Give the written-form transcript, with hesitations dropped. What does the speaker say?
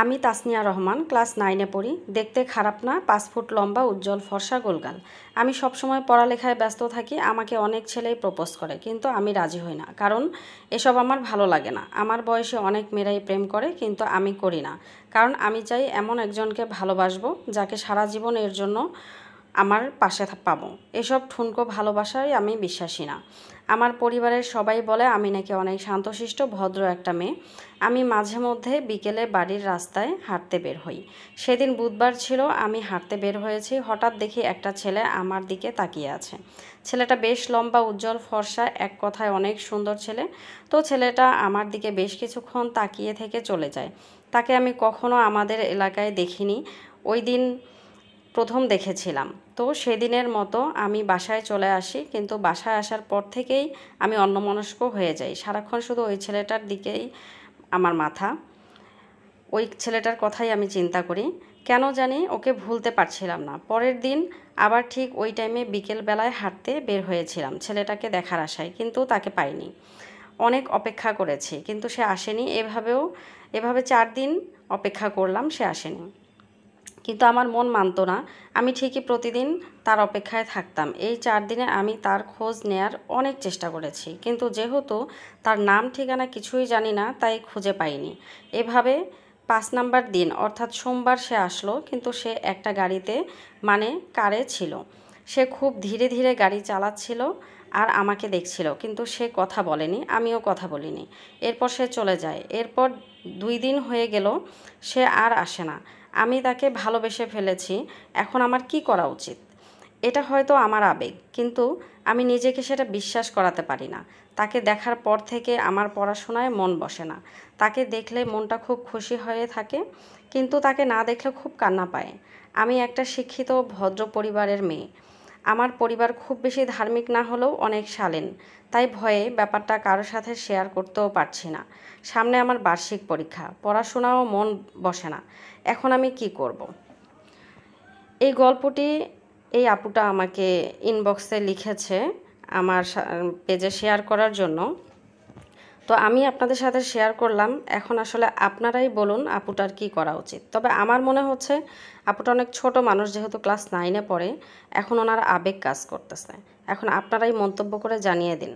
আমি তাসনিয়া রহমান, ক্লাস 9-এ পড়ি। দেখতে খারাপ না, 5 ফুট লম্বা, উজ্জ্বল ফর্সা, গোলগাল। আমি সবসময় পড়ালেখায় ব্যস্ত থাকি। আমাকে অনেক ছেলেই প্রপোজ করে, কিন্তু আমি রাজি হই না, কারণ এসব আমার ভালো লাগে না। আমার বয়সে অনেক মেয়েরাই প্রেম করে, কিন্তু আমি করি না, কারণ আমি চাই এমন একজনকে ভালোবাসবো যাকে সারা জীবন এর জন্য আমার পাশে পাবো। এসব ঠুনকো ভালোবাসায় আমি বিশ্বাসী না। আমার পরিবারের সবাই বলে আমি নাকি অনেক শান্তশিষ্ট ভদ্র একটা মেয়ে। আমি মাঝে মধ্যে বিকেলে বাড়ির রাস্তায় হাঁটতে বের হই। সেদিন বুধবার ছিল, আমি হাঁটতে বের হয়েছি। হঠাৎ দেখি একটা ছেলে আমার দিকে তাকিয়ে আছে। ছেলেটা বেশ লম্বা, উজ্জ্বল ফর্সা, এক কথায় অনেক সুন্দর ছেলে। তো ছেলেটা আমার দিকে বেশ কিছুক্ষণ তাকিয়ে থেকে চলে যায়। তাকে আমি কখনো আমাদের এলাকায় দেখিনি, ওই দিন প্রথম দেখেছিলাম। তো সেদিনের মতো আমি বাসায় চলে আসি, কিন্তু বাসায় আসার পর থেকেই আমি অন্যমনস্ক হয়ে যাই। সারাক্ষণ শুধু ওই ছেলেটার দিকেই আমার মাথা, ওই ছেলেটার কথাই আমি চিন্তা করি। কেন জানি ওকে ভুলতে পারছিলাম না। পরের দিন আবার ঠিক ওই টাইমে বিকেলবেলায় হাঁটতে বের হয়েছিলাম ছেলেটাকে দেখার আশায়, কিন্তু তাকে পাইনি। অনেক অপেক্ষা করেছি, কিন্তু সে আসেনি। এভাবে 4 দিন অপেক্ষা করলাম, সে আসেনি। কিন্তু আমার মন মানত না। আমি ঠিকই প্রতিদিন তার অপেক্ষায় থাকতাম। এই 4 দিনে আমি তার খোঁজ নেয়ার অনেক চেষ্টা করেছি, কিন্তু যেহেতু তার নাম ঠিকানা কিছুই জানি না, তাই খুঁজে পাইনি। এভাবে 5 নাম্বার দিন অর্থাৎ সোমবার সে আসলো, কিন্তু সে একটা গাড়িতে, মানে কারে ছিল। সে খুব ধীরে ধীরে গাড়ি চালাচ্ছিল আর আমাকে দেখছিল, কিন্তু সে কথা বলেনি, আমিও কথা বলিনি। এরপর সে চলে যায়। এরপর 2 দিন হয়ে গেল, সে আর আসে না। আমি তাকে ভালোবেসে ফেলেছি। এখন আমার কি করা উচিত? এটা হয়তো আমার আবেগ, কিন্তু আমি নিজেকে সেটা বিশ্বাস করাতে পারি না। তাকে দেখার পর থেকে আমার পড়াশোনায় মন বসে না। তাকে দেখলে মনটা খুব খুশি হয়ে থাকে, কিন্তু তাকে না দেখলে খুব কান্না পায়। আমি একটা শিক্ষিত ভদ্র পরিবারের মেয়ে। আমার পরিবার খুব বেশি ধার্মিক না হলেও অনেক শালীন, তাই ভয়ে ব্যাপারটা কারোর সাথে শেয়ার করতেও পারছি না। সামনে আমার বার্ষিক পরীক্ষা, পড়াশোনাও মন বসে না। এখন আমি কি করব? এই গল্পটি এই আপুটা আমাকে ইনবক্সে লিখেছে আমার পেজে শেয়ার করার জন্য। তো আমি আপনাদের সাথে শেয়ার করলাম। এখন আসলে আপনারাই বলুন আপুটার কি করা উচিত। তবে আমার মনে হচ্ছে আপুটা অনেক ছোট মানুষ, যেহেতু ক্লাস 9-এ পড়ে, এখন ওনার আবেগ কাজ করতেছে। এখন আপনারাই মন্তব্য করে জানিয়ে দিন।